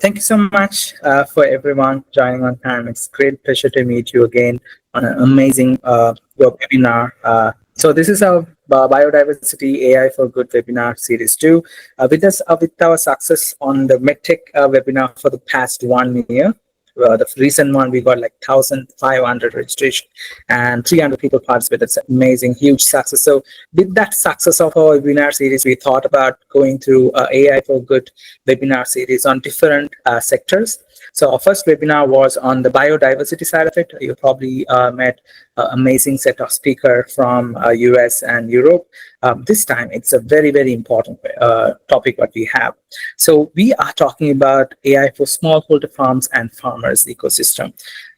Thank you so much for everyone joining on time. It's a great pleasure to meet you again on an amazing webinar. So this is our Biodiversity AI for Good webinar series 2. With our success on the MedTech webinar for the past 1 year. The recent one, we got like 1,500 registration and 300 people participated. It's amazing, huge success. So with that success of our webinar series, we thought about going through AI for Good webinar series on different sectors. So our first webinar was on the biodiversity side of it. You probably met an amazing set of speakers from US and Europe. This time, it's a very, very important topic what we have. So we are talking about AI for smallholder farms and farmers ecosystem.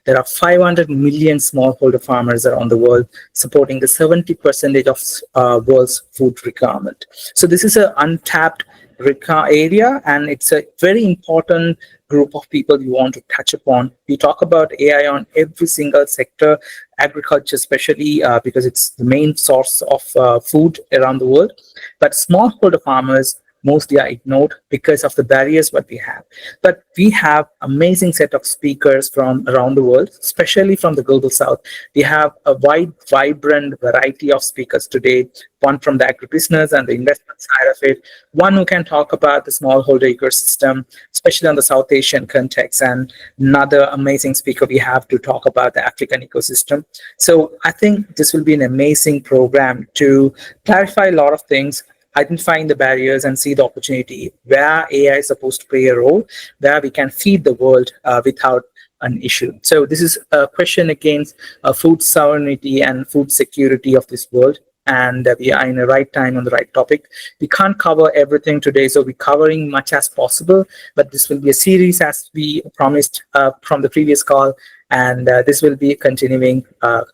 There are 500 million smallholder farmers around the world, supporting the 70% of world's food requirement. So this is an untapped area, and it's a very important group of people we want to touch upon. We talk about AI on every single sector, agriculture especially, because it's the main source of food around the world. But smallholder farmers mostly are ignored because of the barriers what we have. But we have amazing set of speakers from around the world, especially from the global south. We have a wide, vibrant variety of speakers today, one from the agribusiness and the investment side of it, one who can talk about the smallholder ecosystem, especially on the South Asian context, and another amazing speaker we have to talk about the African ecosystem. So I think this will be an amazing program to clarify a lot of things, identifying the barriers and see the opportunity where AI is supposed to play a role, where we can feed the world without an issue. So this is a question against food sovereignty and food security of this world. And we are in the right time on the right topic. We can't cover everything today, so we're covering much as possible. But this will be a series as we promised from the previous call. And this will be continuing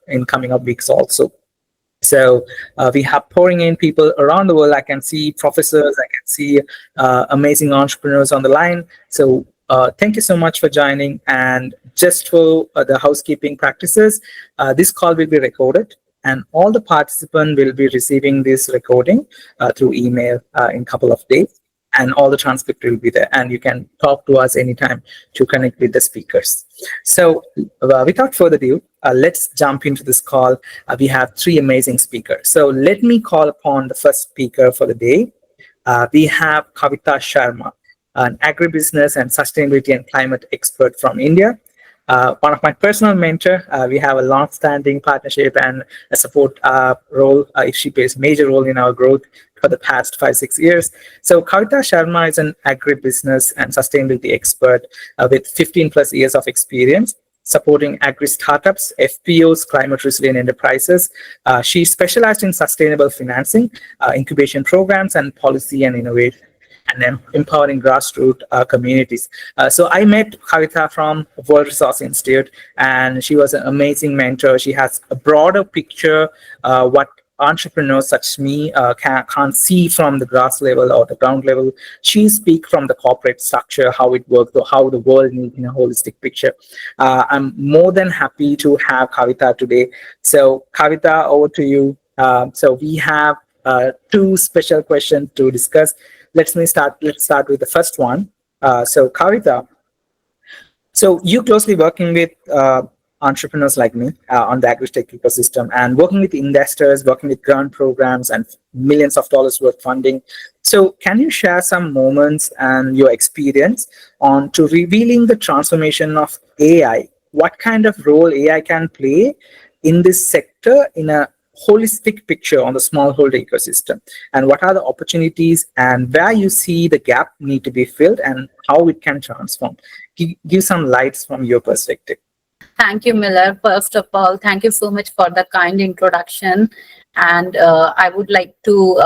in coming up weeks also. So we have pouring in people around the world. I can see professors, I can see amazing entrepreneurs on the line. So thank you so much for joining. And just for the housekeeping practices, this call will be recorded, and all the participants will be receiving this recording through email in a couple of days. And all the transcript will be there, and you can talk to us anytime to connect with the speakers. So without further ado, let's jump into this call. We have three amazing speakers. So let me call upon the first speaker for the day. We have Kavita Sharma, an agribusiness and sustainability and climate expert from India. One of my personal mentor. We have a long-standing partnership and a support role. She plays a major role in our growth for the past 5-6 years. So Kavita Sharma is an agribusiness and sustainability expert with 15 plus years of experience supporting agri-startups, FPOs, climate resilient enterprises. She specialized in sustainable financing, incubation programs, and policy and innovation, and then empowering grassroots communities. So I met Kavita from World Resource Institute, and she was an amazing mentor. She has a broader picture what entrepreneurs such as me can't see from the grass level or the ground level. She speaks from the corporate structure, how it works, or how the world needs in a holistic picture. I'm more than happy to have Kavita today. So Kavita, over to you. So we have two special questions to discuss. Let's start with the first one. So Kavita, so you closely working with entrepreneurs like me on the agri-tech ecosystem, and working with investors, working with grant programs and millions of dollars worth funding. So can you share some moments and your experience on to revealing the transformation of AI? What kind of role AI can play in this sector in a holistic picture on the smallholder ecosystem, and what are the opportunities and where you see the gap need to be filled and how it can transform? Give some lights from your perspective. Thank you, Miller. First of all, thank you so much for the kind introduction. And I would like to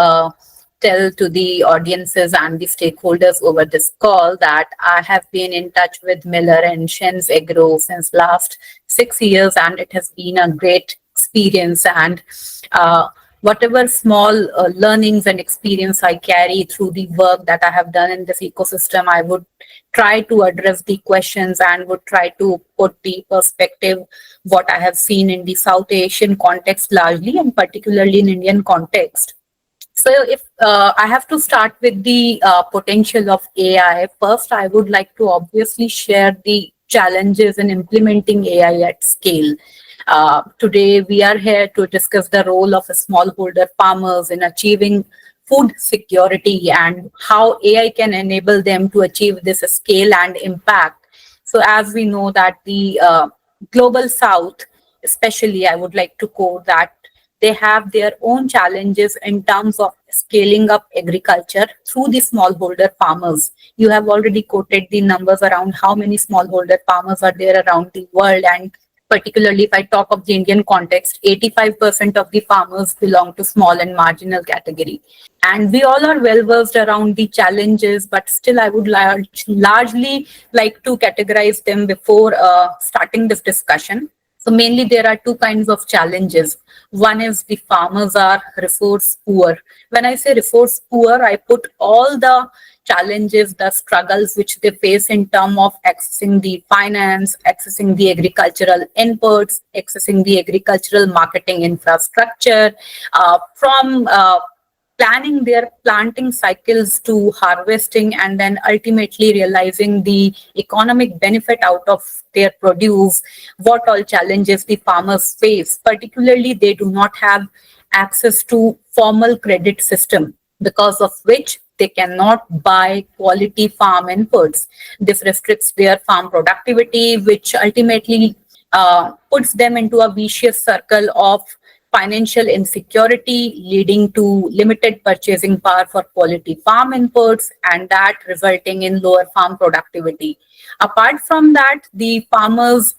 tell to the audiences and the stakeholders over this call that I have been in touch with Miller and Shen's Agro since last 6 years, and it has been a great experience. And whatever small learnings and experience I carry through the work that I have done in this ecosystem, I would try to address the questions and would try to put the perspective what I have seen in the South Asian context largely, and particularly in Indian context. So if I have to start with the potential of AI, first I would like to obviously share the challenges in implementing AI at scale. Today we are here to discuss the role of smallholder farmers in achieving food security and how AI can enable them to achieve this scale and impact. So as we know that the global south, especially, I would like to quote that they have their own challenges in terms of scaling up agriculture through the smallholder farmers. You have already quoted the numbers around how many smallholder farmers are there around the world. And particularly if I talk of the Indian context, 85% of the farmers belong to small and marginal category. And we all are well versed around the challenges, but still I would largely like to categorize them before starting this discussion. So mainly there are two kinds of challenges. One is the farmers are resource poor. When I say resource poor, I put all the challenges, the struggles which they face in terms of accessing the finance, accessing the agricultural inputs, accessing the agricultural marketing infrastructure, from planning their planting cycles to harvesting, and then ultimately realizing the economic benefit out of their produce. What all challenges the farmers face, particularly they do not have access to formal credit system, because of which they cannot buy quality farm inputs. This restricts their farm productivity, which ultimately puts them into a vicious circle of financial insecurity, leading to limited purchasing power for quality farm inputs, and that resulting in lower farm productivity. Apart from that, the farmers,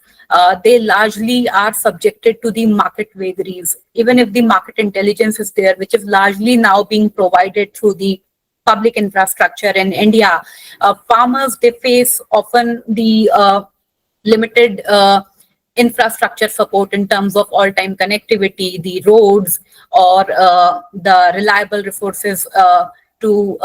they largely are subjected to the market vagaries. Even if the market intelligence is there, which is largely now being provided through the public infrastructure in India, farmers, they face often the limited infrastructure support in terms of all-time connectivity, the roads, or the reliable resources to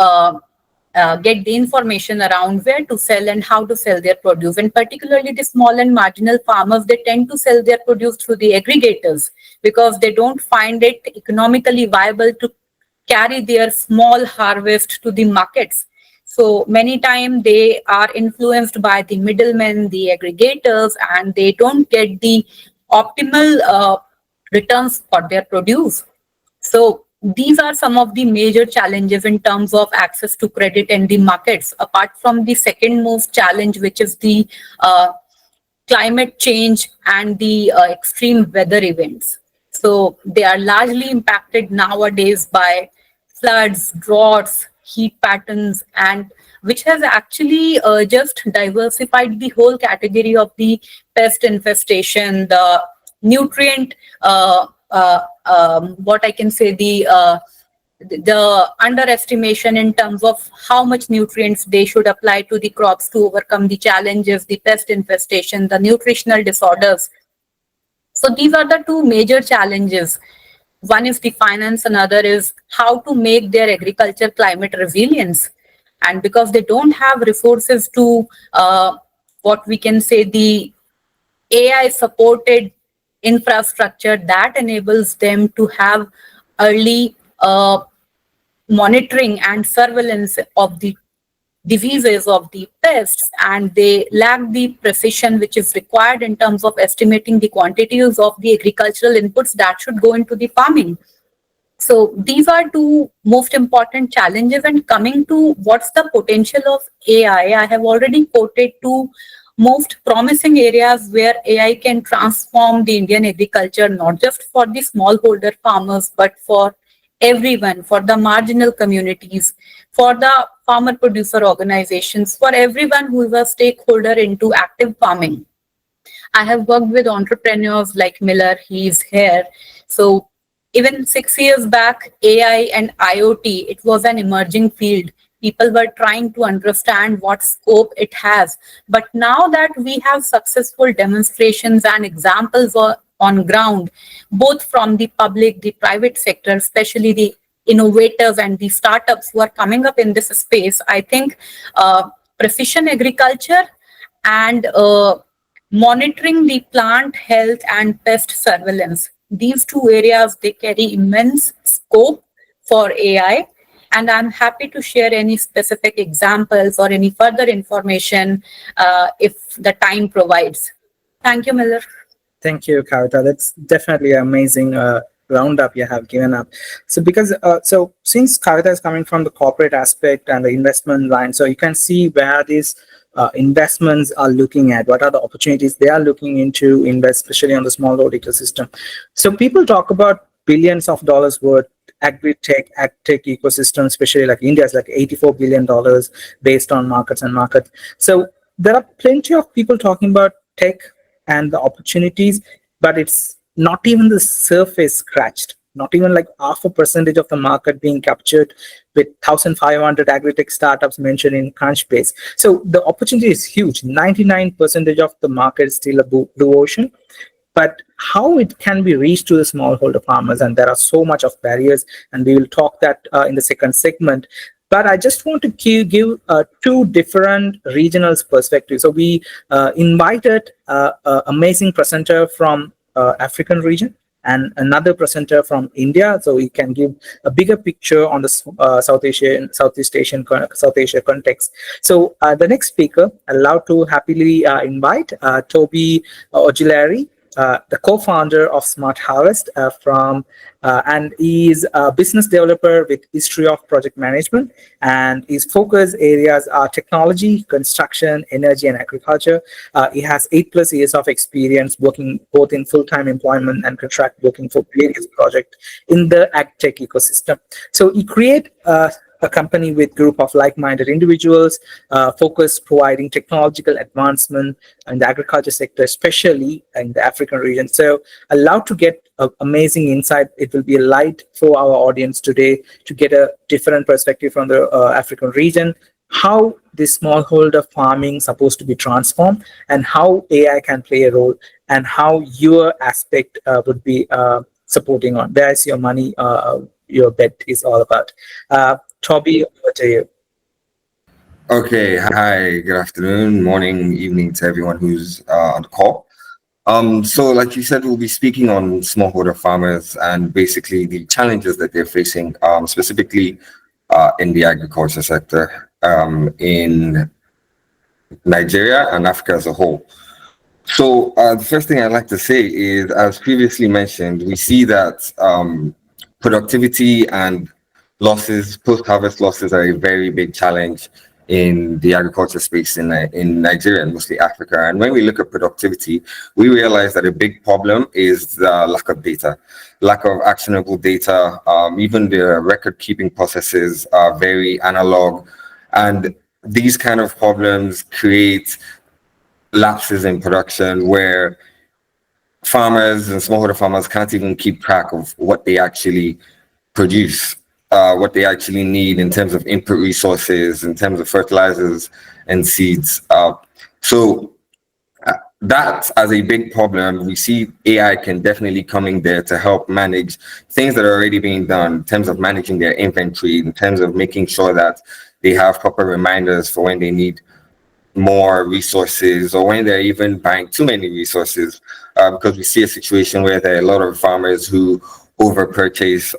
get the information around where to sell and how to sell their produce. And particularly the small and marginal farmers, they tend to sell their produce through the aggregators because they don't find it economically viable to carry their small harvest to the markets. So many times they are influenced by the middlemen, the aggregators, and they don't get the optimal returns for their produce. So these are some of the major challenges in terms of access to credit in the markets, apart from the second most challenge, which is the climate change and the extreme weather events. So they are largely impacted nowadays by floods, droughts, heat patterns, and which has actually just diversified the whole category of the pest infestation, the nutrient, what I can say, the underestimation in terms of how much nutrients they should apply to the crops to overcome the challenges, the pest infestation, the nutritional disorders. So these are the two major challenges. One is the finance, another is how to make their agriculture climate resilience. And because they don't have resources to what we can say the AI supported infrastructure that enables them to have early monitoring and surveillance of the diseases, of the pests, and they lack the precision which is required in terms of estimating the quantities of the agricultural inputs that should go into the farming. So these are two most important challenges. And coming to what's the potential of AI, I have already quoted two most promising areas where AI can transform the Indian agriculture, not just for the smallholder farmers, but for everyone, for the marginal communities, for the farmer producer organizations, for everyone who is a stakeholder into active farming. I have worked with entrepreneurs like Miller, he's here. So even 6 years back, AI and IoT, it was an emerging field. People were trying to understand what scope it has. But now that we have successful demonstrations and examples on ground, both from the public, the private sector, especially the innovators and the startups who are coming up in this space, I think precision agriculture and monitoring the plant health and pest surveillance. These two areas, they carry immense scope for AI. And I'm happy to share any specific examples or any further information if the time provides. Thank you, Miller. Thank you, Kavita. That's definitely an amazing roundup you have given up. So so since Kavita is coming from the corporate aspect and the investment line, so you can see where these investments are looking at, what are the opportunities they are looking into invest, especially on the smallholder ecosystem. So people talk about billions of dollars worth agri-tech, ag-tech ecosystem, especially like India is like $84 billion based on markets and markets. So there are plenty of people talking about tech and the opportunities, but it's not even the surface scratched, not even like half a percentage of the market being captured with 1,500 agri-tech startups mentioned in Crunchbase. So the opportunity is huge. 99% of the market is still a blue ocean, but how it can be reached to the smallholder farmers, and there are so much of barriers, and we will talk that in the second segment. But I just want to give two different regional perspectives. So we invited an amazing presenter from African region and another presenter from India, so we can give a bigger picture on the South Asia context. So the next speaker, allowed to happily invite Toby Ojulari, the co-founder of Smart Harvest and he's a business developer with history of project management, and his focus areas are technology, construction, energy, and agriculture. He has 8+ years of experience working both in full-time employment and contract working for various projects in the ag tech ecosystem. So he created a company with group of like-minded individuals focused providing technological advancement in the agriculture sector, especially in the African region. So allowed to get amazing insight. It will be a light for our audience today to get a different perspective from the African region, how this smallholder farming supposed to be transformed, and how AI can play a role, and how your aspect would be supporting on. There's your money, your bet is all about. Toby, over to you. Okay, hi, good afternoon, morning, evening to everyone who's on the call. So like you said, we'll be speaking on smallholder farmers and basically the challenges that they're facing, specifically in the agriculture sector in Nigeria and Africa as a whole. So the first thing I'd like to say is, as previously mentioned, we see that productivity and losses, post-harvest losses, are a very big challenge in the agriculture space in Nigeria and mostly Africa. And when we look at productivity, we realize that a big problem is the lack of data, lack of actionable data. Even the record-keeping processes are very analog. And these kind of problems create lapses in production where farmers and smallholder farmers can't even keep track of what they actually produce. What they actually need in terms of input resources, in terms of fertilizers and seeds. So that as a big problem, we see AI can definitely come in there to help manage things that are already being done in terms of managing their inventory, in terms of making sure that they have proper reminders for when they need more resources or when they're even buying too many resources, because we see a situation where there are a lot of farmers who over purchase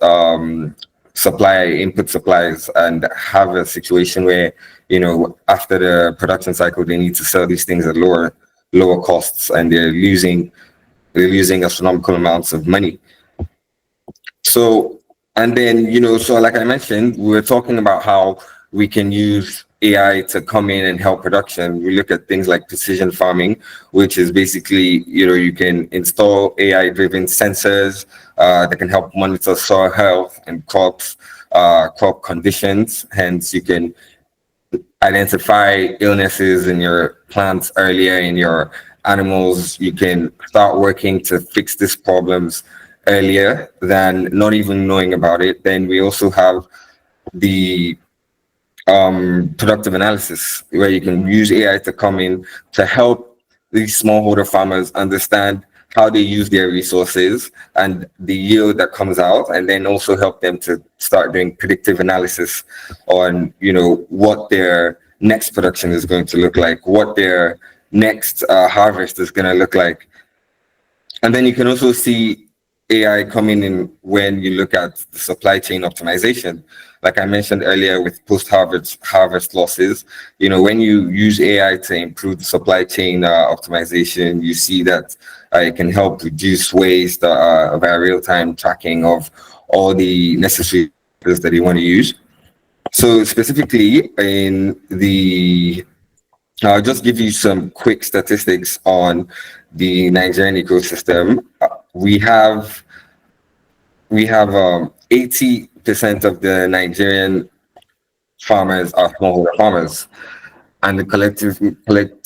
input supplies and have a situation where, you know, after the production cycle, they need to sell these things at lower costs, and they're losing astronomical amounts of money. So, and then, you know, so like I mentioned, we were talking about how we can use AI to come in and help production. We look at things like precision farming, which is basically, you know, you can install AI-driven sensors that can help monitor soil health and crop conditions. Hence, you can identify illnesses in your plants earlier, in your animals. You can start working to fix these problems earlier than not even knowing about it. Then we also have the productive analysis, where you can use AI to come in to help these smallholder farmers understand how they use their resources and the yield that comes out, and then also help them to start doing predictive analysis on, you know, what their next production is going to look like, what their next harvest is going to look like. And then you can also see AI coming in when you look at the supply chain optimization. Like I mentioned earlier with post-harvest losses, when you use AI to improve the supply chain optimization, you see that it can help reduce waste via real-time tracking of all the necessary that you want to use. So specifically in the I'll just give you some quick statistics on the Nigerian ecosystem. We have 80% of the Nigerian farmers are smallholder farmers, and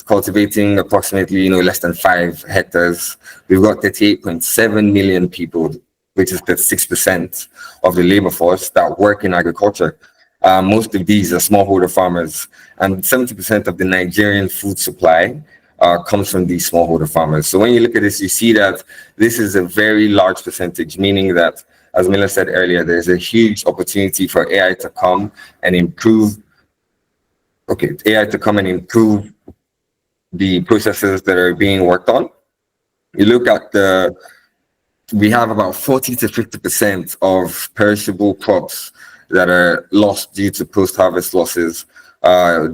cultivating approximately less than 5 hectares. We've got 38.7 million people, which is 36% of the labor force that work in agriculture. Most of these are smallholder farmers, and 70% of the Nigerian food supply comes from these smallholder farmers. So when you look at this, you see that this is a very large percentage, meaning that, as Miller said earlier, there's a huge opportunity for AI to come and improve the processes that are being worked on. You look at we have about 40 to 50% of perishable crops that are lost due to post-harvest losses,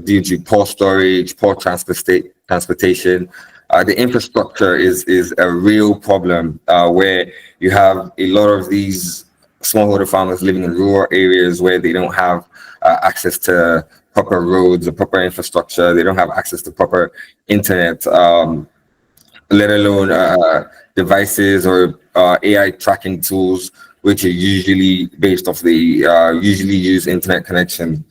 due to poor storage, poor transportation. The infrastructure is a real problem, where you have a lot of these smallholder farmers living in rural areas where they don't have access to proper roads or proper infrastructure. They don't have access to proper internet, let alone devices or AI tracking tools, which are usually based off the usually use internet connection.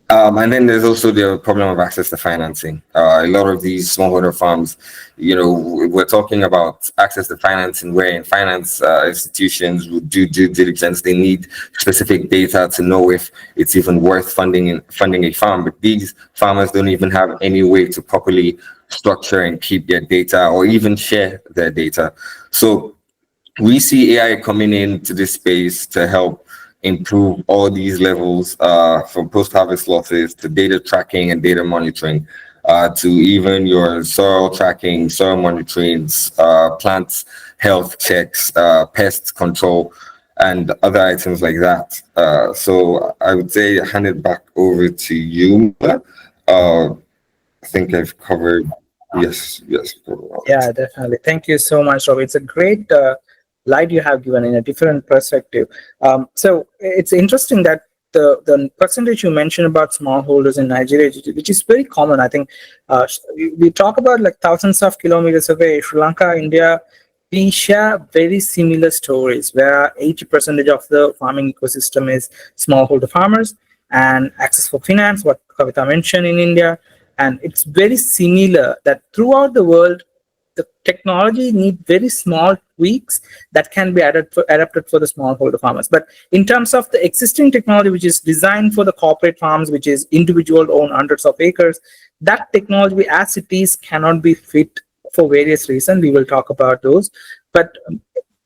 And then there's also the problem of access to financing. A lot of these smallholder farms, we're talking about access to financing, where in finance institutions would do due diligence. They need specific data to know if it's even worth funding a farm. But these farmers don't even have any way to properly structure and keep their data or even share their data. So we see AI coming into this space to help improve all these levels, from post-harvest losses to data tracking and data monitoring, to even your soil tracking, soil monitoring, plant health checks, pest control, and other items like that. So I would say hand it back over to you. I think I've covered. Yes. Yeah, definitely. Thank you so much, Rob. It's a great light you have given in a different perspective. So it's interesting that the percentage you mentioned about smallholders in Nigeria, which is very common. I think we talk about like thousands of kilometers away, Sri Lanka, India. We share very similar stories where 80% of the farming ecosystem is smallholder farmers, and access for finance, what Kavita mentioned in India. And it's very similar that throughout the world, the technology needs very small tweaks that can be adapted for the smallholder farmers. But in terms of the existing technology, which is designed for the corporate farms, which is individual own hundreds of acres, that technology as it is cannot be fit for various reasons. We will talk about those. But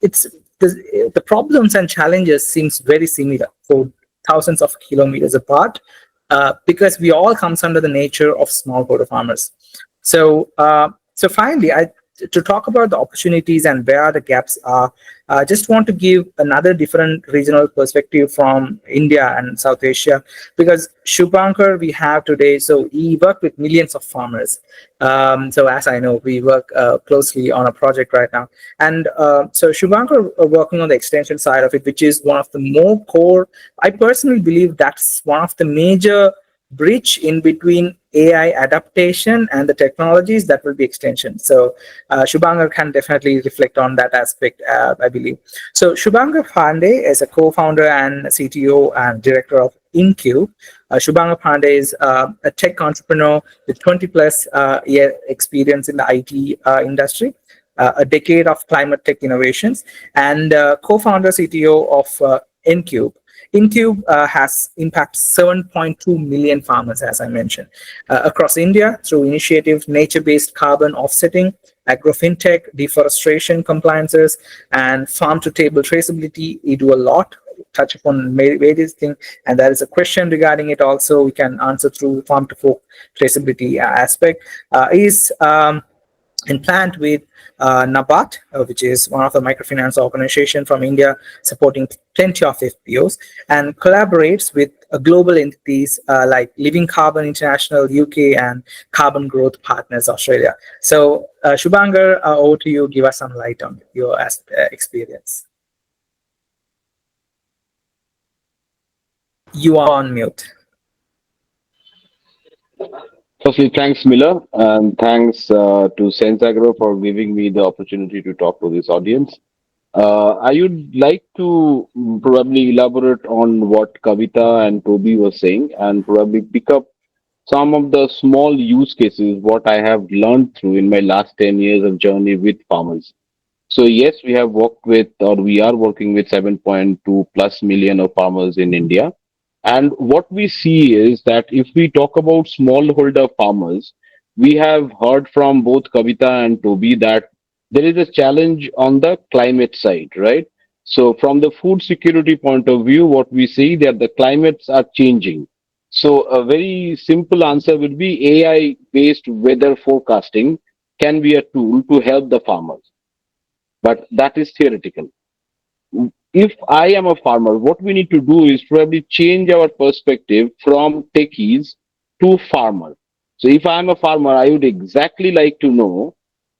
the problems and challenges seems very similar for thousands of kilometers apart, because we all comes under the nature of smallholder farmers. So finally, to talk about the opportunities and where the gaps are, I just want to give another different regional perspective from India and South Asia, because Shubhankar we have today, so he worked with millions of farmers. So as I know, we work closely on a project right now. And so Shubhankar working on the extension side of it, which is one of the more core, I personally believe that's one of the major bridge in between AI adaptation and the technologies that will be extension. So Shubhankar can definitely reflect on that aspect, I believe. So Shubhankar Pandey is a co-founder and CTO and director of InCube. Shubhankar Pandey is a tech entrepreneur with 20 plus year experience in the IT industry, a decade of climate tech innovations, and co-founder CTO of InCube. InCube has impacted 7.2 million farmers, as I mentioned, across India through initiatives, nature-based carbon offsetting, agro-fintech, deforestation compliances, and farm-to-table traceability. We do a lot, touch upon various things, and there is a question regarding it also. We can answer through farm-to-fork traceability aspect. and plant with NABARD, which is one of the microfinance organization from India supporting plenty of FPOs, and collaborates with global entities like Living Carbon International UK and Carbon Growth Partners Australia. So Shubhankar, over to you. Give us some light on your experience. You are on mute. Firstly, thanks, Miller, and thanks to Sense Agro for giving me the opportunity to talk to this audience. I would like to probably elaborate on what Kavita and Toby were saying and probably pick up some of the small use cases what I have learned through in my last 10 years of journey with farmers. So yes, we have worked with or we are working with 7.2 plus million of farmers in India. And what we see is that if we talk about smallholder farmers, we have heard from both Kavita and Toby that there is a challenge on the climate side, right? So from the food security point of view, what we see that the climates are changing. So a very simple answer would be AI based weather forecasting can be a tool to help the farmers, but that is theoretical. If I am a farmer, what we need to do is probably change our perspective from techies to farmer. So if I am a farmer, I would exactly like to know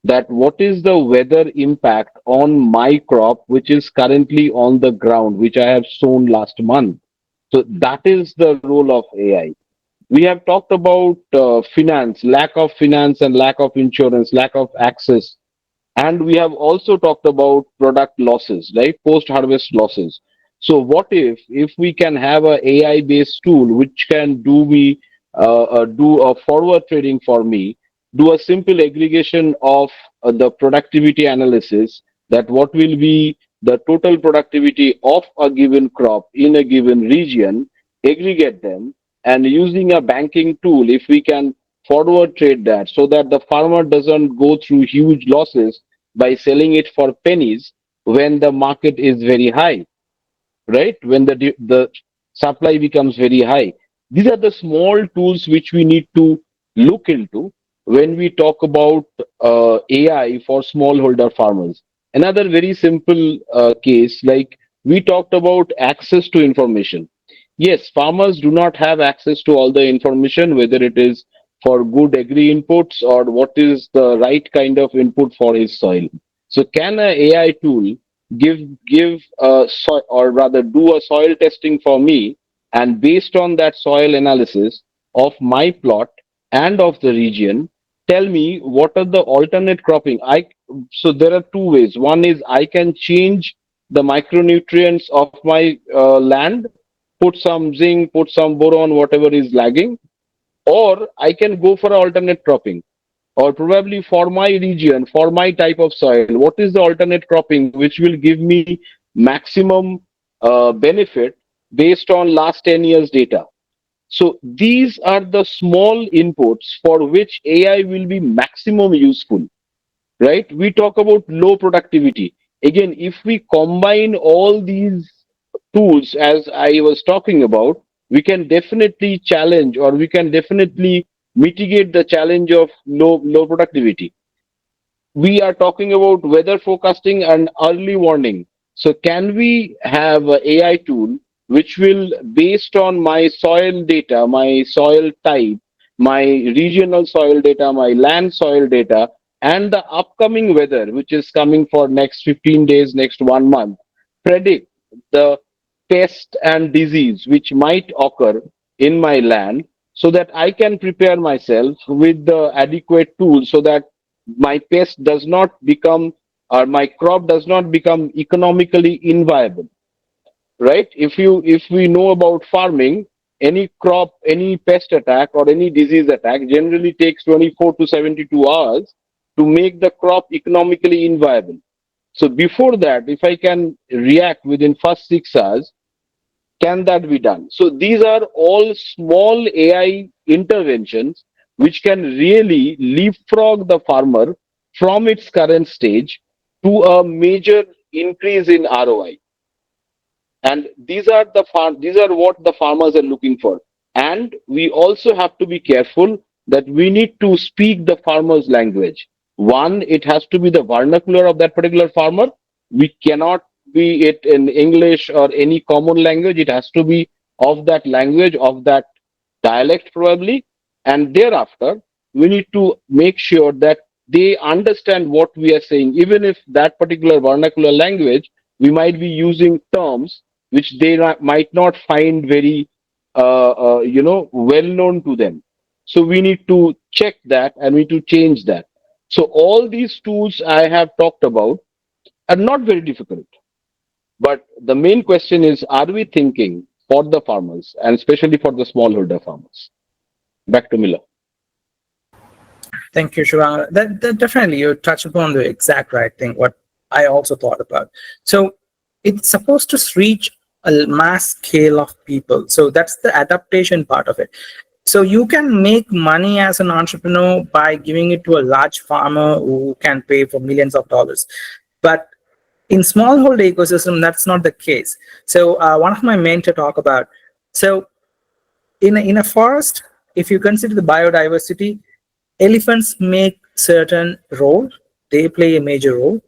that what is the weather impact on my crop, which is currently on the ground, which I have sown last month. So that is the role of AI. We have talked about finance and lack of insurance, lack of access, and we have also talked about product losses, right? Post harvest losses. So what if we can have a AI based tool which can do a forward trading for me, do a simple aggregation of the productivity analysis, that what will be the total productivity of a given crop in a given region, aggregate them, and using a banking tool, if we can forward trade that so that the farmer doesn't go through huge losses by selling it for pennies when the market is very high, right? When the supply becomes very high. These are the small tools which we need to look into when we talk about AI for smallholder farmers. Another very simple case, like we talked about access to information. Yes, farmers do not have access to all the information, whether it is for good agri inputs or what is the right kind of input for his soil. So, can a AI tool give or rather do a soil testing for me, and based on that soil analysis of my plot and of the region, tell me what are the alternate cropping? So there are two ways. One is I can change the micronutrients of my land, put some zinc, put some boron, whatever is lagging, or I can go for alternate cropping. Or probably for my region, for my type of soil, what is the alternate cropping which will give me maximum benefit based on last 10 years data? So these are the small inputs for which AI will be maximum useful, right? We talk about low productivity. Again, if we combine all these tools as I was talking about, we can definitely challenge or we can definitely mitigate the challenge of low productivity. We are talking about weather forecasting and early warning. So can we have a AI tool which will, based on my soil data, my soil type, my regional soil data, my land soil data, and the upcoming weather, which is coming for next 15 days, next 1 month, predict the pest and disease which might occur in my land so that I can prepare myself with the adequate tools so that my pest does not become or my crop does not become economically inviable, right? If we know about farming, any crop, any pest attack or any disease attack generally takes 24 to 72 hours to make the crop economically inviable. So before that, if I can react within first 6 hours, can that be done? So these are all small AI interventions which can really leapfrog the farmer from its current stage to a major increase in ROI. And these are what the farmers are looking for. And we also have to be careful that we need to speak the farmer's language. One, it has to be the vernacular of that particular farmer. We cannot be it in English or any common language. It has to be of that language, of that dialect probably. And thereafter, we need to make sure that they understand what we are saying. Even if that particular vernacular language, we might be using terms which they might not find very, well known to them. So we need to check that and we need to change that. So all these tools I have talked about are not very difficult. But the main question is, are we thinking for the farmers and especially for the smallholder farmers? Back to Miller. Thank you, Shivang. That definitely you touched upon the exact right thing, what I also thought about. So it's supposed to reach a mass scale of people. So that's the adaptation part of it. So you can make money as an entrepreneur by giving it to a large farmer who can pay for millions of dollars. But in smallholder ecosystem, that's not the case. So one of my mentors talk about, so in a forest, if you consider the biodiversity, elephants make certain role, they play a major role,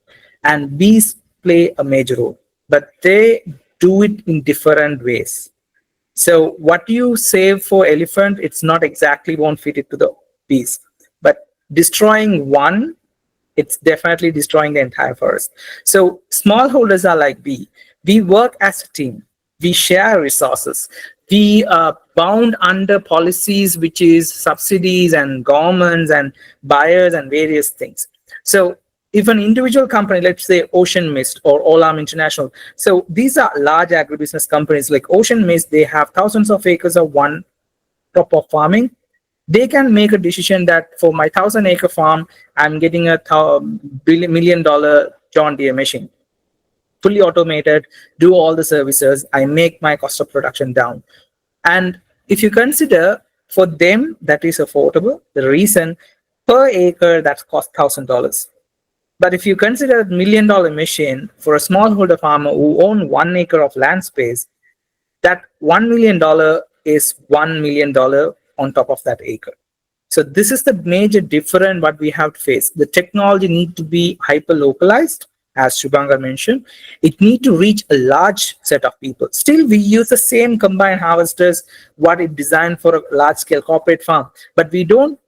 and bees play a major role, but they do it in different ways. So what you save for elephant, it's not exactly won't fit it to the bees, but destroying one, it's definitely destroying the entire forest. So smallholders are like bee. We work as a team. We share resources. We are bound under policies, which is subsidies and governments and buyers and various things. So if an individual company, let's say Ocean Mist or Olam International, so these are large agribusiness companies like Ocean Mist, they have thousands of acres of one crop of farming. They can make a decision that for my 1,000-acre farm, I'm getting a $1 million John Deere machine, fully automated, do all the services. I make my cost of production down. And if you consider for them, that is affordable. The reason per acre that costs $1,000. But if you consider a $1 million machine for a smallholder farmer who own 1 acre of land space, that $1 million is $1 million on top of that acre. So this is the major difference what we have to face. The technology need to be hyper localized, as Shubhanga mentioned. It need to reach a large set of people. Still, we use the same combine harvesters, what it designed for a large scale corporate farm, but we don't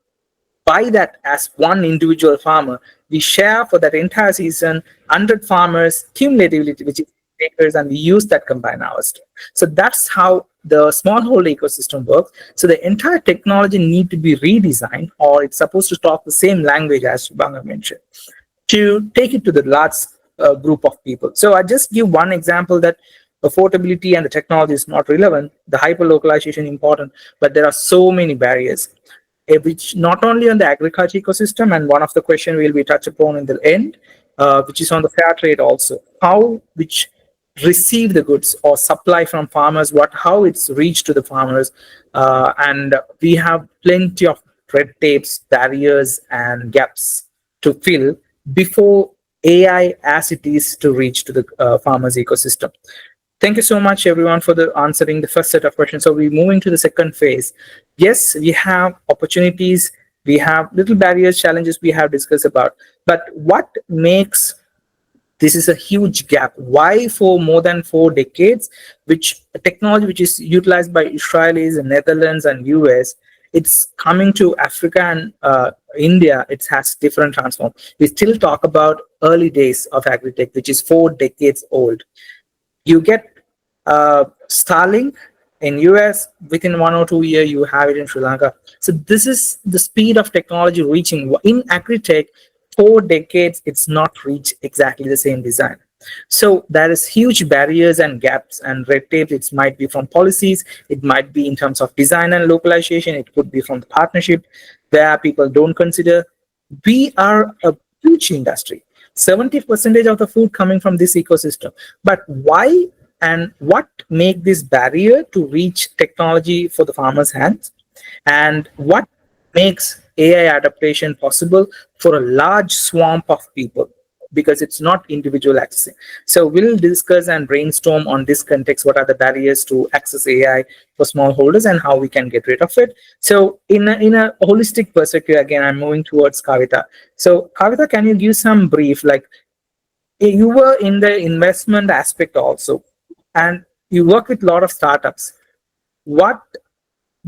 buy that as one individual farmer. We share for that entire season, 100 farmers cumulatively, which is acres, and we use that combine harvester. So that's how the smallholder ecosystem works. So the entire technology need to be redesigned, or it's supposed to talk the same language as Shubhanga mentioned, to take it to the large group of people. So I just give one example that affordability and the technology is not relevant, the hyper localization important, but there are so many barriers, which not only on the agriculture ecosystem, and one of the questions will be touched upon in the end, which is on the fair trade also, how which receive the goods or supply from farmers, how it's reached to the farmers, and we have plenty of red tapes, barriers, and gaps to fill before AI as it is to reach to the farmers ecosystem. Thank you so much, everyone, for answering the first set of questions. So we're moving to the second phase. Yes, we have opportunities, we have little barriers, challenges we have discussed about, but what makes this is a huge gap? Why for more than 4 decades, which technology which is utilized by Israelis and Netherlands and US, it's coming to Africa and India, it has different transform. We still talk about early days of agri-tech, which is 4 decades old. You get Starlink in US, within 1 or 2 years, you have it in Sri Lanka. So this is the speed of technology reaching. In agri-tech, 4 decades, it's not reached exactly the same design. So there is huge barriers and gaps and red tape. It might be from policies, it might be in terms of design and localization, it could be from the partnership where people don't consider. We are a huge industry, 70% of the food coming from this ecosystem. But why and what make this barrier to reach technology for the farmer's hands? And what makes AI adaptation possible for a large swath of people? because it's not individual accessing. So we'll discuss and brainstorm on this context, what are the barriers to access AI for smallholders and how we can get rid of it. So in a holistic perspective, again, I'm moving towards Kavita. So Kavita, can you give some brief, like you were in the investment aspect also, and you work with a lot of startups. What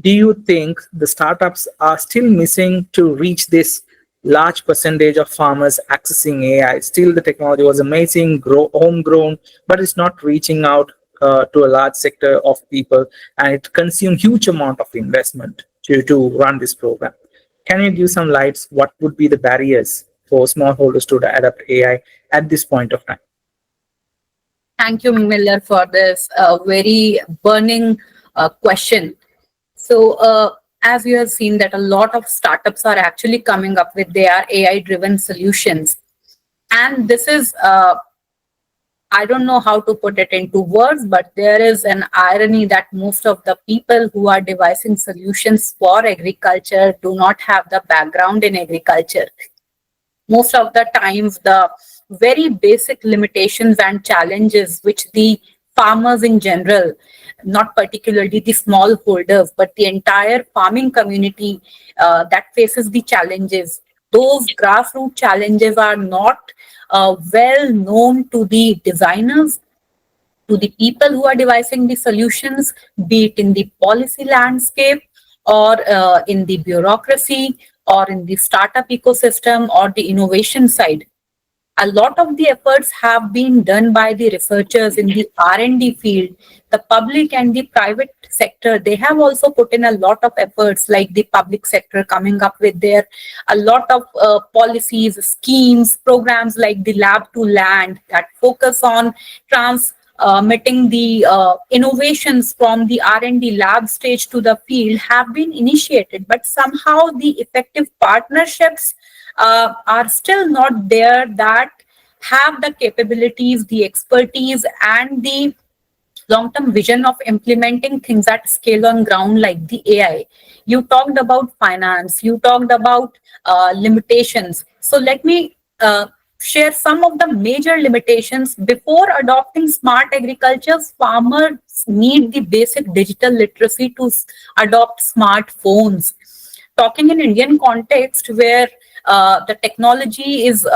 do you think the startups are still missing to reach this large percentage of farmers accessing AI? Still, the technology was amazing, homegrown, but it's not reaching out to a large sector of people, and it consumes huge amount of investment to run this program. Can you give some lights? What would be the barriers for smallholders to adapt AI at this point of time? Thank you, Miller, for this very burning question. So, as you have seen that a lot of startups are actually coming up with their AI-driven solutions. And this is, I don't know how to put it into words, but there is an irony that most of the people who are devising solutions for agriculture do not have the background in agriculture. Most of the times, the very basic limitations and challenges which the farmers in general, not particularly the smallholders, but the entire farming community that faces the challenges, those grassroots challenges are not well known to the designers, to the people who are devising the solutions, be it in the policy landscape or in the bureaucracy or in the startup ecosystem or the innovation side. A lot of the efforts have been done by the researchers in the R&D field. The public and the private sector, they have also put in a lot of efforts, like the public sector coming up with a lot of policies, schemes, programs like the Lab to Land that focus on transmitting the innovations from the R&D lab stage to the field have been initiated, but somehow the effective partnerships are still not there that have the capabilities, the expertise, and the long-term vision of implementing things at scale on ground like the AI. You talked about finance, you talked about limitations. So let me share some of the major limitations. Before adopting smart agriculture, farmers need the basic digital literacy to adopt smartphones. Talking in Indian context, where the technology is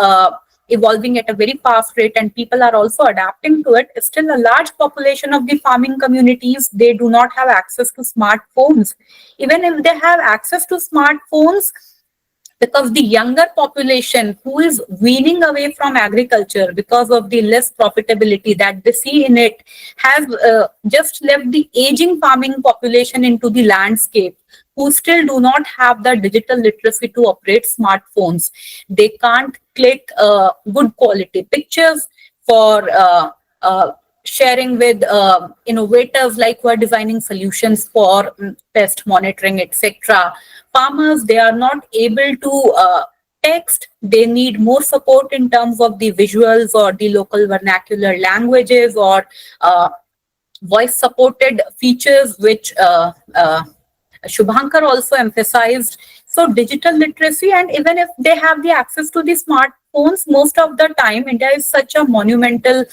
evolving at a very fast rate and people are also adapting to it, still a large population of the farming communities, they do not have access to smartphones. Even if they have access to smartphones, because the younger population who is weaning away from agriculture because of the less profitability that they see in it has just left the aging farming population into the landscape, who still do not have the digital literacy to operate smartphones. They can't click good quality pictures for sharing with innovators like who are designing solutions for pest monitoring, etc. Farmers, they are not able to text. They need more support in terms of the visuals or the local vernacular languages or voice supported features, which Shubhankar also emphasized. So digital literacy, and even if they have the access to the smartphones, most of the time India is such a monumental,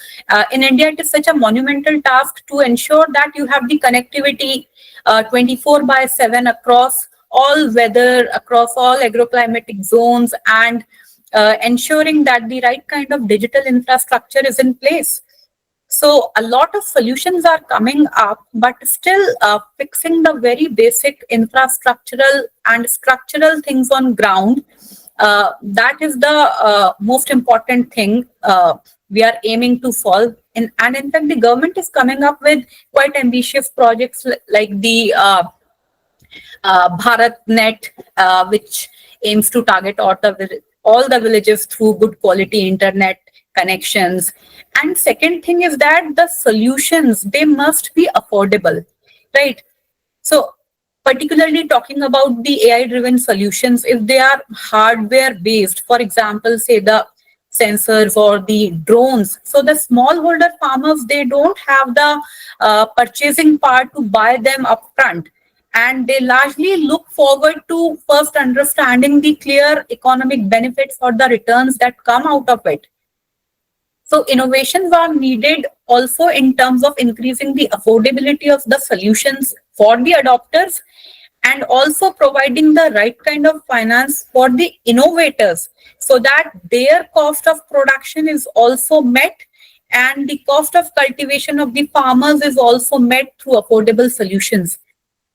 in India it is such a monumental task to ensure that you have the connectivity 24/7 across all weather, across all agroclimatic zones, and ensuring that the right kind of digital infrastructure is in place. So a lot of solutions are coming up, but still fixing the very basic infrastructural and structural things on ground, that is the most important thing we are aiming to solve. And in fact, the government is coming up with quite ambitious projects like the BharatNet, which aims to target all the villages through good quality internet connections. And second thing is that the solutions, they must be affordable, right? So particularly talking about the AI-driven solutions, if they are hardware-based, for example, say the sensors or the drones, so the smallholder farmers, they don't have the purchasing part to buy them upfront. And they largely look forward to first understanding the clear economic benefits or the returns that come out of it. So innovations are needed also in terms of increasing the affordability of the solutions for the adopters, and also providing the right kind of finance for the innovators so that their cost of production is also met and the cost of cultivation of the farmers is also met through affordable solutions.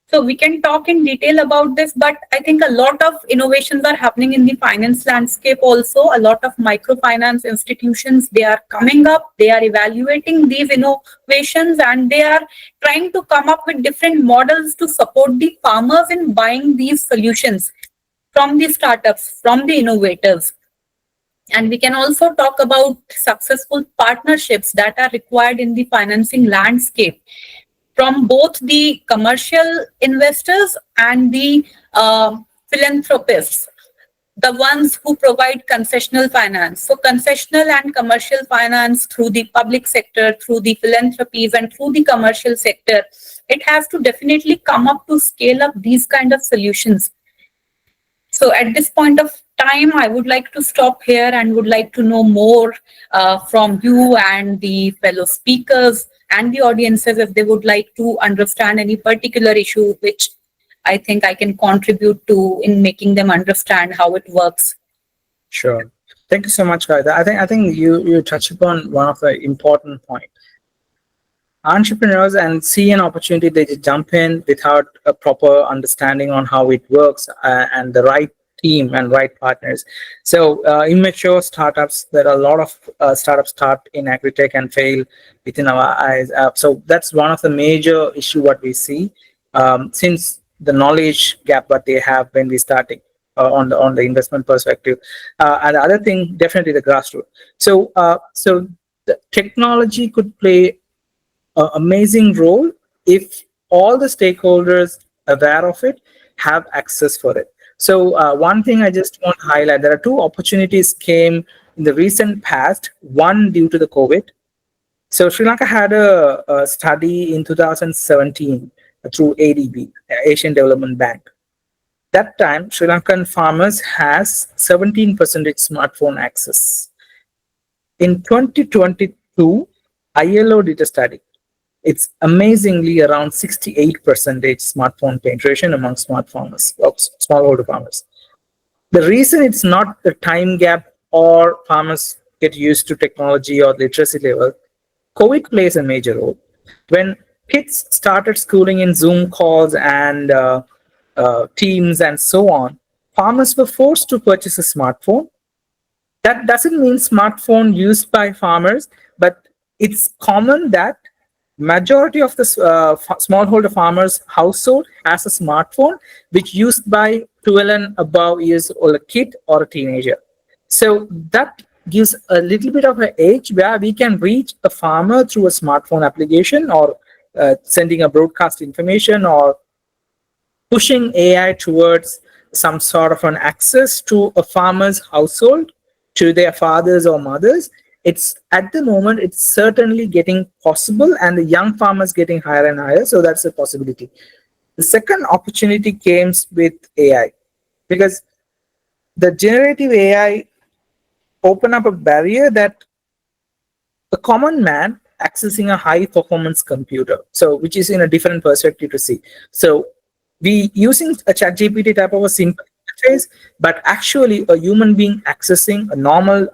So we can talk in detail about this, but I think a lot of innovations are happening in the finance landscape also. A lot of microfinance institutions, they are coming up, they are evaluating these innovations, and they are trying to come up with different models to support the farmers in buying these solutions from the startups, from the innovators. And we can also talk about successful partnerships that are required in the financing landscape from both the commercial investors and the philanthropists, the ones who provide concessional finance. So concessional and commercial finance through the public sector, through the philanthropies and through the commercial sector, it has to definitely come up to scale up these kind of solutions. So at this point of time, I would like to stop here and would like to know more from you and the fellow speakers and the audiences if they would like to understand any particular issue which I think I can contribute to in making them understand how it works. Sure. Thank you so much, Kavita. I think you touched upon one of the important points. Entrepreneurs and see an opportunity, they just jump in without a proper understanding on how it works and the right team and right partners. So immature startups, there are a lot of startups start in agri-tech and fail within our eyes. So that's one of the major issue what we see since the knowledge gap that they have when we starting on the investment perspective. And the other thing, definitely the grassroots. So the technology could play an amazing role if all the stakeholders aware of it have access for it. So one thing I just want to highlight, there are two opportunities came in the recent past, one due to the COVID. So Sri Lanka had a study in 2017 through ADB, Asian Development Bank. That time, Sri Lankan farmers has 17% smartphone access. In 2022, ILO did a study. It's amazingly around 68% smartphone penetration among smallholder farmers. The reason it's not the time gap or farmers get used to technology or literacy level, COVID plays a major role. When kids started schooling in Zoom calls and Teams and so on, farmers were forced to purchase a smartphone. That doesn't mean smartphone used by farmers, but it's common that majority of the smallholder farmers household has a smartphone which used by 12 and above years old a kid or a teenager. So that gives a little bit of an age where we can reach a farmer through a smartphone application or sending a broadcast information or pushing AI towards some sort of an access to a farmer's household, to their fathers or mothers. It's at the moment, it's certainly getting possible, and the young farmers getting higher and higher. So that's a possibility. The second opportunity came with AI, because the generative AI open up a barrier that a common man accessing a high performance computer, so which is in a different perspective to see. So we using a chat GPT type of a simple interface, but actually a human being accessing a normal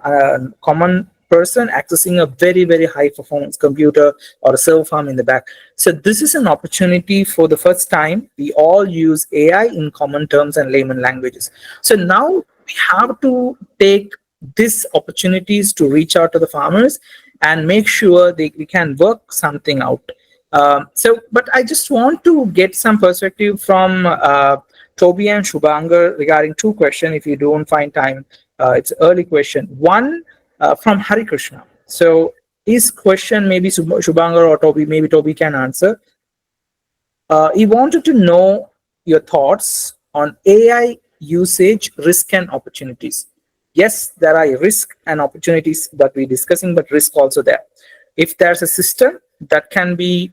common person accessing a very, very high performance computer or a server farm in the back. So this is an opportunity for the first time. We all use AI in common terms and layman languages. So now we have to take these opportunities to reach out to the farmers and make sure we can work something out. But I just want to get some perspective from Toby and Shubhankar regarding two questions. If you don't find time, it's an early question. One from Hari Krishna. So his question, maybe Shubhankar or Toby, maybe Toby can answer. He wanted to know your thoughts on AI usage, risk and opportunities. Yes, there are risks and opportunities that we're discussing, but risk also there. If there's a system that can be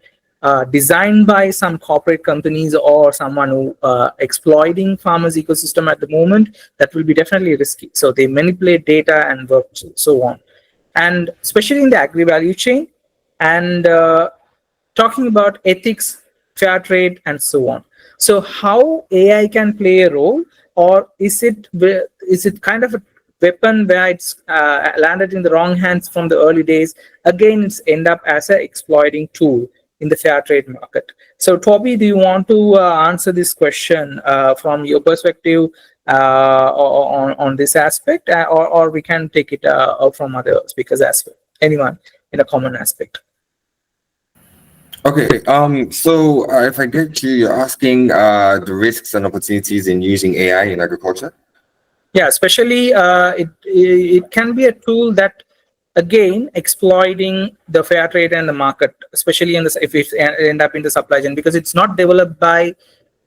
designed by some corporate companies or someone who exploiting farmers' ecosystem at the moment, that will be definitely risky. So they manipulate data and work, so on. and especially in the agri value chain, and talking about ethics, fair trade, and so on. So how AI can play a role, or is it kind of a weapon where it's landed in the wrong hands from the early days? Again, it's end up as an exploiting tool in the fair trade market. So Toby, do you want to answer this question from your perspective on this aspect, or we can take it out from other speakers as well? Anyone in a common aspect? Okay, so if I get you, you're asking the risks and opportunities in using AI in agriculture? Yeah, especially it can be a tool that, again, exploiting the fair trade and the market, especially in this if it end up in the supply chain, because it's not developed by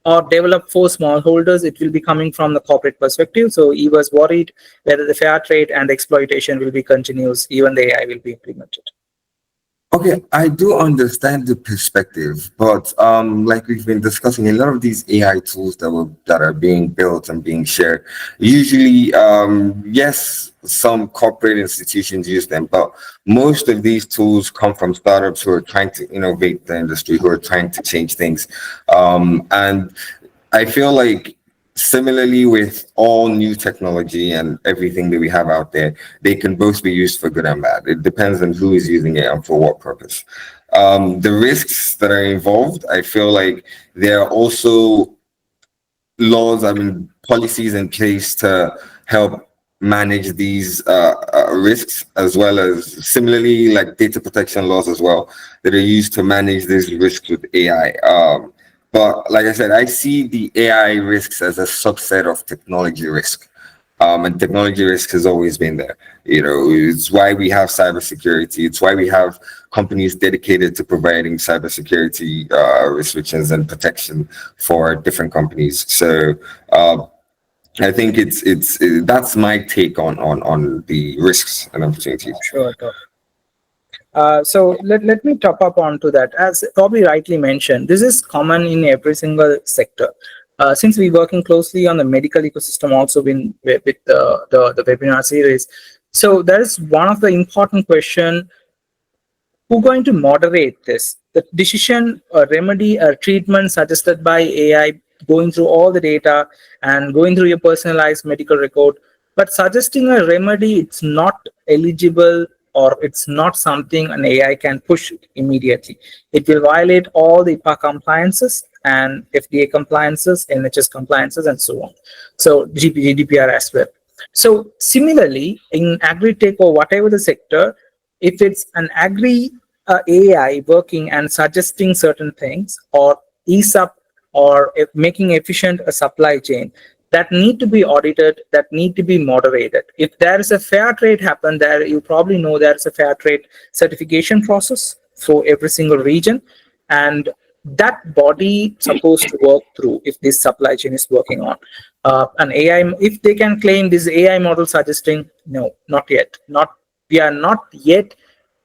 or developed for smallholders. It will be coming from the corporate perspective. So he was worried whether the fair trade and exploitation will be continuous, even the AI will be implemented. Okay, I do understand the perspective, but like we've been discussing, a lot of these AI tools that are being built and being shared, usually, yes, some corporate institutions use them, but most of these tools come from startups who are trying to innovate the industry, who are trying to change things, and I feel like similarly with all new technology and everything that we have out there, they can both be used for good and bad. It depends on who is using it and for what purpose. The risks that are involved, I feel like there are also laws, policies in place to help manage these risks, as well as similarly like data protection laws as well that are used to manage these risks with AI. But like I said, I see the AI risks as a subset of technology risk. And technology risk has always been there. It's why we have cybersecurity. It's why we have companies dedicated to providing cybersecurity restrictions and protection for different companies. So I think that's my take on the risks and opportunities. Sure. So let me top up onto that. As Toby rightly mentioned, this is common in every single sector. Since we're working closely on the medical ecosystem also with the webinar series, so that is one of the important question: who going to moderate this? The decision, a remedy, a treatment suggested by AI, going through all the data and going through your personalized medical record, but suggesting a remedy, it's not eligible, or it's not something an AI can push immediately. It will violate all the IPA compliances and FDA compliances, NHS compliances, and so on. So GDPR as well. So similarly, in agri-tech or whatever the sector, if it's an agri AI working and suggesting certain things, or ease up or making efficient a supply chain, that need to be audited, that need to be moderated. If there is a fair trade happen there, you probably know there's a fair trade certification process for every single region, and that body supposed to work through if this supply chain is working on an AI. If they can claim this AI model suggesting, no, not yet. We are not yet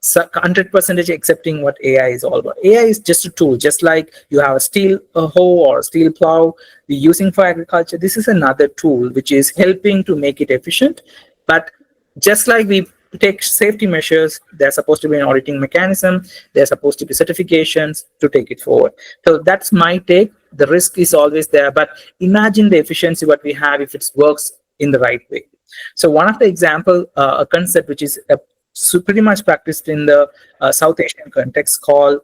100% accepting what AI is all about. AI is just a tool, just like you have a hoe or a steel plow we're using for agriculture. This is another tool which is helping to make it efficient. But just like we take safety measures, there's supposed to be an auditing mechanism, there's supposed to be certifications to take it forward. So that's my take. The risk is always there, but imagine the efficiency what we have if it works in the right way. So one of the example, a concept which is pretty much practiced in the South Asian context, called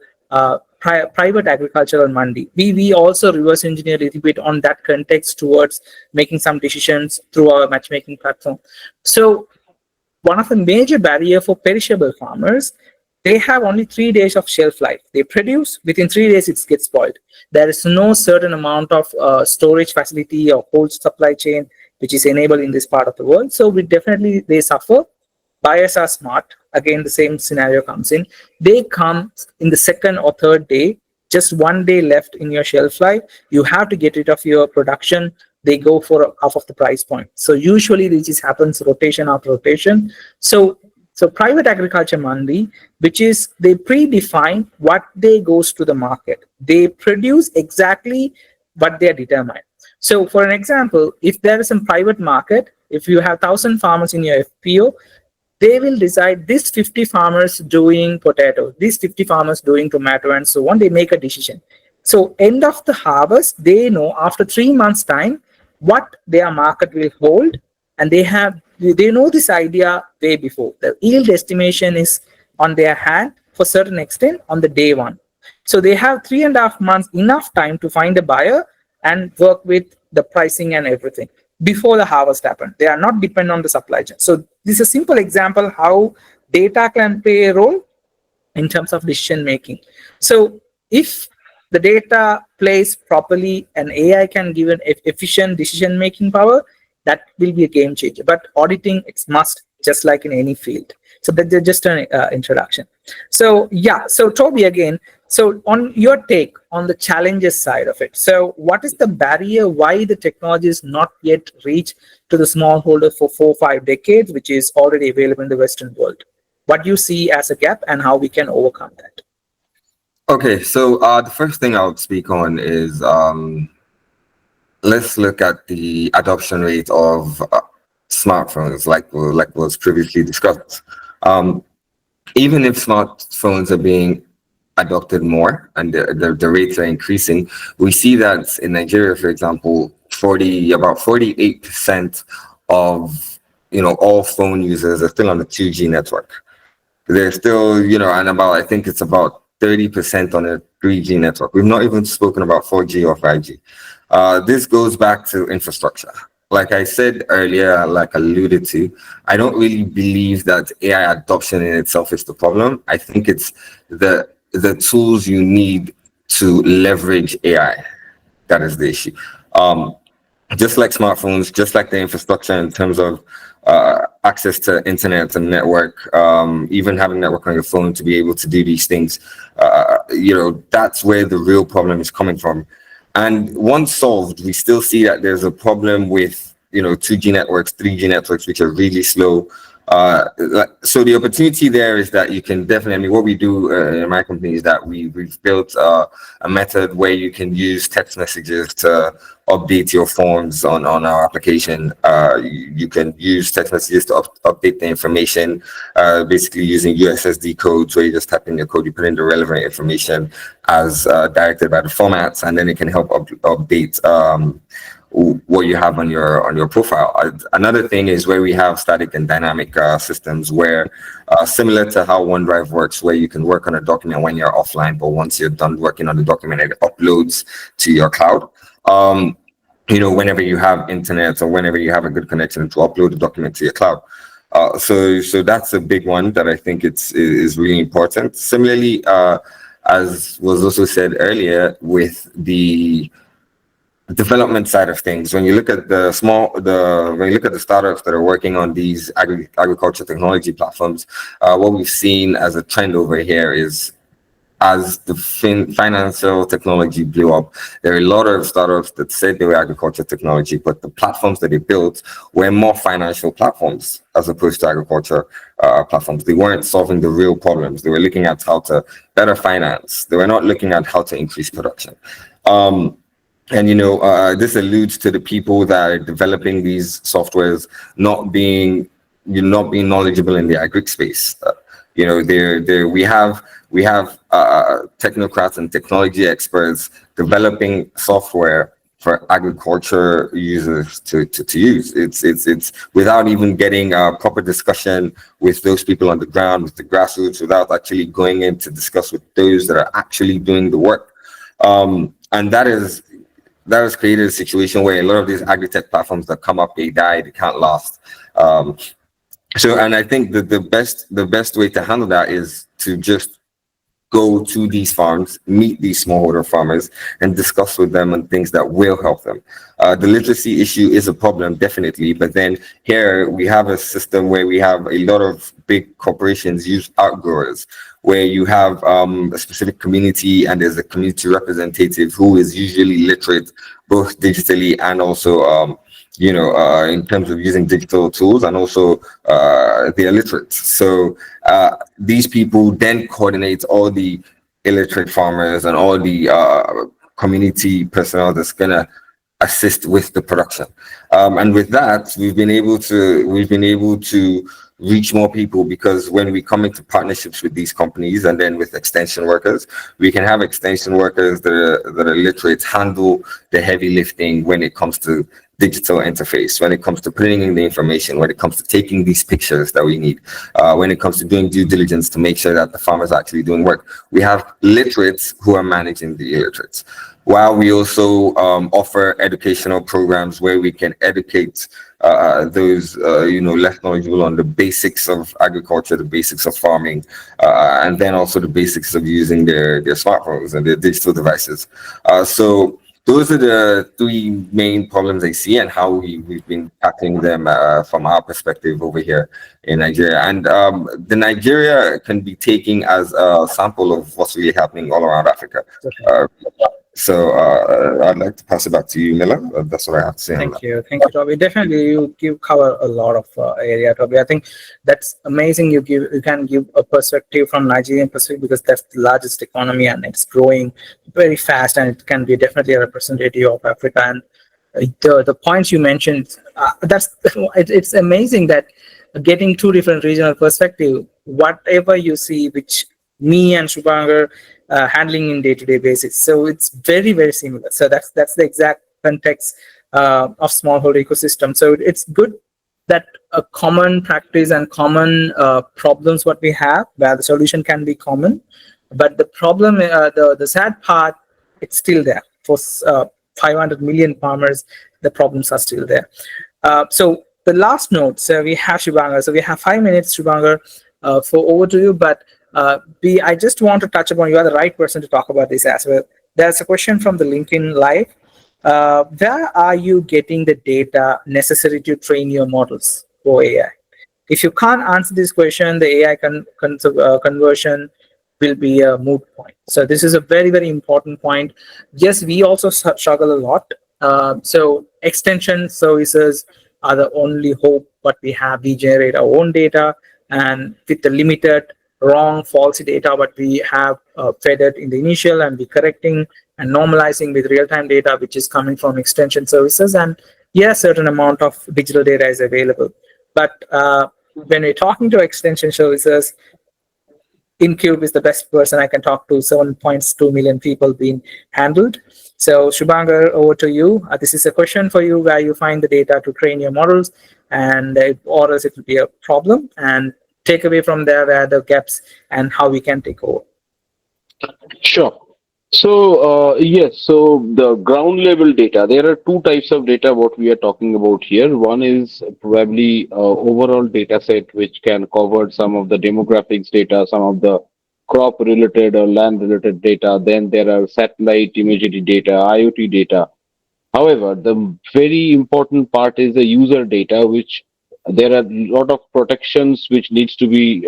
private agricultural mandi. We also reverse engineer a little bit on that context towards making some decisions through our matchmaking platform. So one of the major barrier for perishable farmers, they have only 3 days of shelf life. They produce, within 3 days it gets spoiled. There is no certain amount of storage facility or cold supply chain which is enabled in this part of the world. So they suffer. Buyers are smart. Again, the same scenario comes in. They come in the second or third day, just 1 day left in your shelf life. You have to get rid of your production. They go for half of the price point. So usually this happens rotation after rotation. So private agriculture mandi, which is they predefine what they goes to the market. They produce exactly what they are determined. So for an example, if there is some private market, if you have 1,000 farmers in your FPO, they will decide this 50 farmers doing potato, these 50 farmers doing tomato, and so on. They make a decision. So end of the harvest, they know after 3 months time what their market will hold, and they know this idea way before. The yield estimation is on their hand for certain extent on the day one. So they have 3.5 months enough time to find a buyer and work with the pricing and everything before the harvest happens. They are not dependent on the supply chain. So this is a simple example how data can play a role in terms of decision making. So if the data plays properly and AI can give an efficient decision making power, that will be a game changer. But auditing, it's must, just like in any field. So that's just an introduction. So yeah, so Toby again, so on your take on the challenges side of it. So what is the barrier why the technology is not yet reached to the smallholder for 4 or 5 decades, which is already available in the Western world? What do you see as a gap and how we can overcome that? Okay, so the first thing I would speak on is let's look at the adoption rate of smartphones, like was previously discussed. Even if smartphones are being adopted more and the rates are increasing, we see that in Nigeria, for example, about 48% of all phone users are still on the 2G network. They're still, and I think it's about 30% on a 3G network. We've not even spoken about 4G or 5G. This goes back to infrastructure. Like I said earlier, like alluded to, I don't really believe that AI adoption in itself is the problem. I think it's the tools you need to leverage AI that is the issue. Just like smartphones, just like the infrastructure in terms of access to internet and network, even having network on your phone to be able to do these things, that's where the real problem is coming from. And once solved, we still see that there's a problem with 2G networks, 3G networks, which are really slow. So the opportunity there is that you can definitely, what we do in my company is that we've built a method where you can use text messages to update your forms on our application. You can use text messages to update the information, basically using USSD codes where you just type in your code, you put in the relevant information as directed by the formats, and then it can help update what you have on your profile. Another thing is where we have static and dynamic systems where similar to how OneDrive works, where you can work on a document when you're offline, but once you're done working on the document, it uploads to your cloud. Whenever you have internet or whenever you have a good connection to upload the document to your cloud. So that's a big one that I think is really important. Similarly, as was also said earlier, with the development side of things, when you look at the startups that are working on these agriculture technology platforms, what we've seen as a trend over here is, as the financial technology blew up, there are a lot of startups that said they were agriculture technology, but the platforms that they built were more financial platforms as opposed to agriculture platforms. They weren't solving the real problems. They were looking at how to better finance. They were not looking at how to increase production. This alludes to the people that are developing these softwares not being knowledgeable in the agri space. We have technocrats and technology experts developing software for agriculture users to use. It's without even getting a proper discussion with those people on the ground, with the grassroots, without actually going in to discuss with those that are actually doing the work. And that has created a situation where a lot of these agri-tech platforms that come up, they die, they can't last. And I think that the best way to handle that is to just go to these farms, meet these smallholder farmers, and discuss with them on things that will help them. The literacy issue is a problem, definitely, but then here we have a system where we have a lot of big corporations use outgrowers, where you have a specific community and there's a community representative who is usually literate, both digitally and also in terms of using digital tools, and also the illiterate. So these people then coordinate all the illiterate farmers and all the community personnel that's gonna assist with the production. And with that, we've been able to reach more people, because when we come into partnerships with these companies and then with extension workers, we can have extension workers that are literate handle the heavy lifting when it comes to digital interface, when it comes to putting in the information, when it comes to taking these pictures that we need, when it comes to doing due diligence to make sure that the farmers are actually doing work. We have literates who are managing the illiterates, while we also offer educational programs where we can educate those less knowledgeable on the basics of agriculture, the basics of farming, and then also the basics of using their smartphones and their digital devices. So those are the three main problems I see, and how we've been tackling them from our perspective over here in Nigeria. And the Nigeria can be taken as a sample of what's really happening all around Africa. So I'd like to pass it back to you, Miller. That's what I have to say. Thank you, Toby. Definitely, you cover a lot of area, Toby. I think that's amazing. You can give a perspective from Nigerian perspective, because that's the largest economy and it's growing very fast, and it can be definitely a representative of Africa. And the points you mentioned, it's amazing that getting two different regional perspective, whatever you see, which me and Shubhankar handling in day-to-day basis. So it's very, very similar. So that's the exact context of smallholder ecosystem. So it's good that a common practice and common problems what we have, where the solution can be common, but the problem, the sad part, it's still there for 500 million farmers. The problems are still there. So the last note. So we have Shubhankar. So we have 5 minutes, Shubhankar, for over to you. But I just want to touch upon, you are the right person to talk about this as well. There's a question from the LinkedIn Live. Where are you getting the data necessary to train your models for AI? If you can't answer this question, the AI conversion will be a moot point. So this is a very, very important point. Yes, we also struggle a lot. So extension services are the only hope what we have. We generate our own data, and with the limited wrong, false data what we have fed it in the initial, and we correcting and normalizing with real-time data which is coming from extension services. And yes, certain amount of digital data is available. But when we're talking to extension services, InCube is the best person I can talk to. 7.2 million people being handled. So Shubhankar, over to you. This is a question for you, where you find the data to train your models, and or else it will be a problem, and take away from there where the gaps and how we can take over. Sure. So yes, so the ground level data, there are two types of data what we are talking about here. One is probably overall data set which can cover some of the demographics data, some of the crop related or land related data. Then there are satellite imagery data, IoT data. However, the very important part is the user data, which there are a lot of protections which needs to be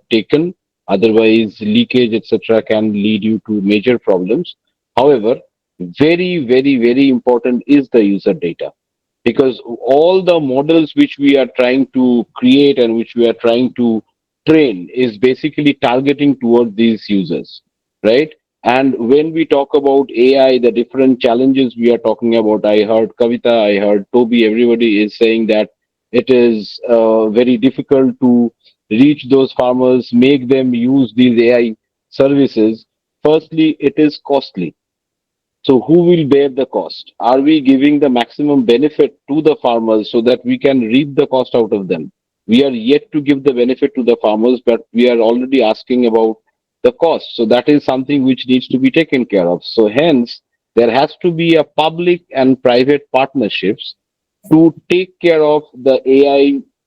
taken. Otherwise, leakage, etc., can lead you to major problems. However, very, very, very important is the user data, because all the models which we are trying to create and which we are trying to train is basically targeting toward these users, right? And when we talk about AI, the different challenges we are talking about, I heard Kavita, I heard Toby, everybody is saying that it is very difficult to reach those farmers, make them use these AI services. Firstly, it is costly. So who will bear the cost? Are we giving the maximum benefit to the farmers so that we can reap the cost out of them? We are yet to give the benefit to the farmers, but we are already asking about the cost. So that is something which needs to be taken care of. So hence, there has to be a public and private partnerships to take care of the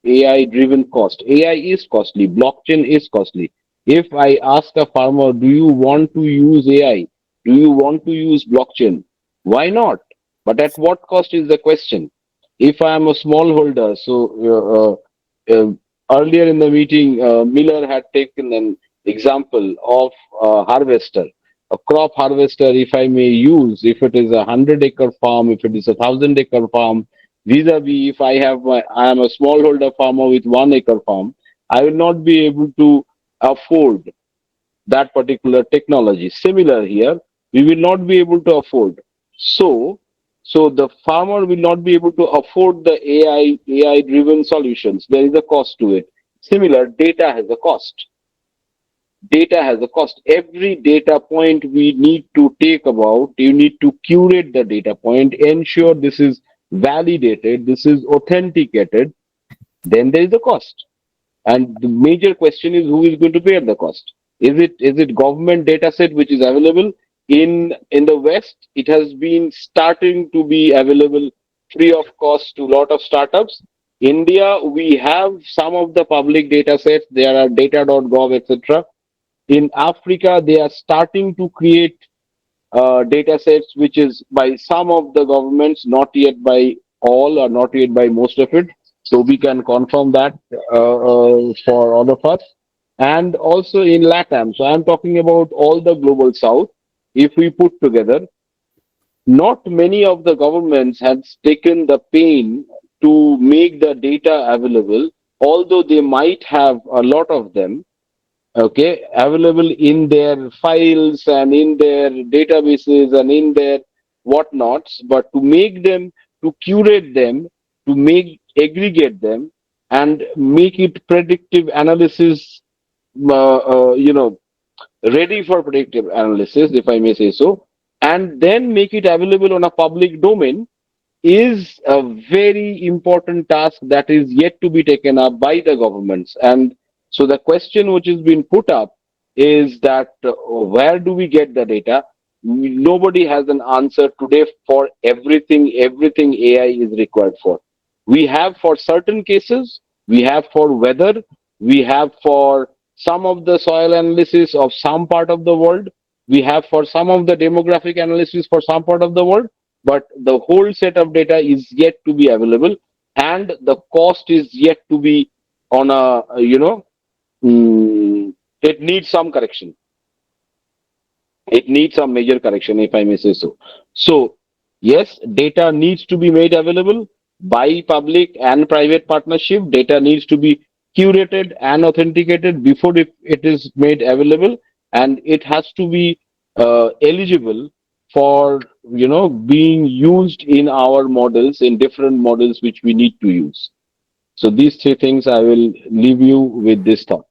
AI driven cost. AI is costly. Blockchain is costly. If I ask a farmer, do you want to use AI? Do you want to use blockchain? Why not? But at what cost is the question? If I am a smallholder, so earlier in the meeting, Miller had taken an example of a harvester, a crop harvester, if I may use, if it is a 100-acre farm, if it is a 1,000-acre farm, vis-a-vis if I am a smallholder farmer with 1-acre farm, I will not be able to afford that particular technology. Similar here, we will not be able to afford. So the farmer will not be able to afford the AI driven solutions. There is a cost to it. Similar, data has a cost. Data has a cost. Every data point we need to take about, you need to curate the data point, ensure this is validated, this is authenticated, then there is a cost. And the major question is, who is going to bear the cost? Is it government data set which is available? In the West, it has been starting to be available free of cost to a lot of startups. India, we have some of the public data sets. There are data.gov, etc. In Africa, they are starting to create data sets which is by some of the governments, not yet by all or not yet by most of it. So we can confirm that for all of us. And also in LATAM. So I'm talking about all the global south. If we put together, not many of the governments have taken the pain to make the data available, although they might have a lot of them, okay, available in their files and in their databases and in their whatnots, but to make them, to curate them, to make aggregate them and make it predictive analysis, ready for predictive analysis, if I may say so, and then make it available on a public domain is a very important task that is yet to be taken up by the governments. And so the question which has been put up is that where do we get the data? Nobody has an answer today for everything AI is required for. We have for certain cases, we have for weather, we have for some of the soil analysis of some part of the world, we have for some of the demographic analysis for some part of the world, but the whole set of data is yet to be available, and the cost is yet to be on a, it needs some correction. It needs some major correction, if I may say so. So, yes, data needs to be made available by public and private partnership. Data needs to be curated and authenticated before it is made available, and it has to be eligible for being used in our models, in different models which we need to use. So these three things I will leave you with this thought.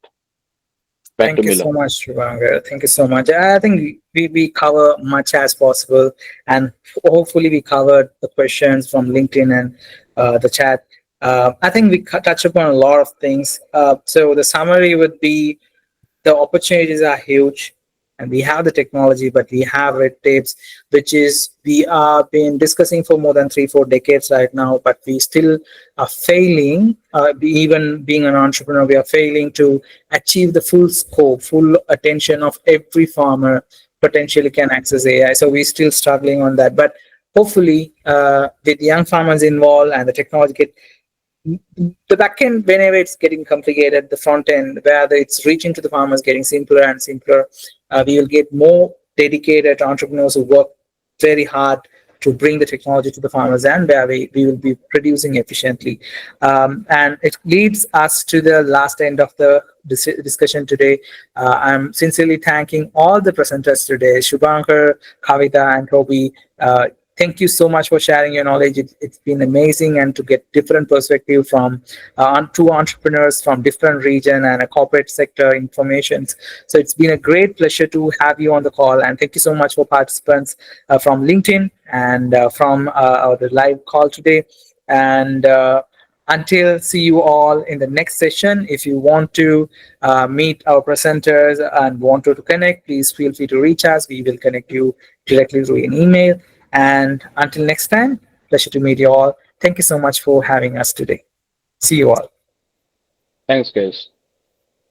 Back Thank you so much, Shubhankar. Thank you so much. I think we cover much as possible, and hopefully we covered the questions from LinkedIn and the chat. I think we touched upon a lot of things. So the summary would be the opportunities are huge, and we have the technology, but we have red tapes, which is we are been discussing for more than 3-4 decades right now, but we still are failing. Even being an entrepreneur, we are failing to achieve the full scope, full attention of every farmer potentially can access AI. So we're still struggling on that, but hopefully with young farmers involved and the technology get the back end, whenever it's getting complicated, the front end, where it's reaching to the farmers, getting simpler and simpler, we will get more dedicated entrepreneurs who work very hard to bring the technology to the farmers, and where we will be producing efficiently. And it leads us to the last end of the discussion today. I'm sincerely thanking all the presenters today, Shubhankar, Kavita, and Toby. Thank you so much for sharing your knowledge. It's been amazing, and to get different perspective from two entrepreneurs from different region and a corporate sector informations. So it's been a great pleasure to have you on the call, and thank you so much for participants from LinkedIn and from the live call today. And until see you all in the next session. If you want to meet our presenters and want to connect, please feel free to reach us. We will connect you directly through an email. And until next time, pleasure to meet you all. Thank you so much for having us today. See you all. Thanks, guys.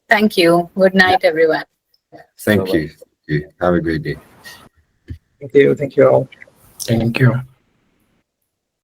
Thank you. Good night, everyone. Thank you. Have a great day. Thank you. Thank you all. Thank you.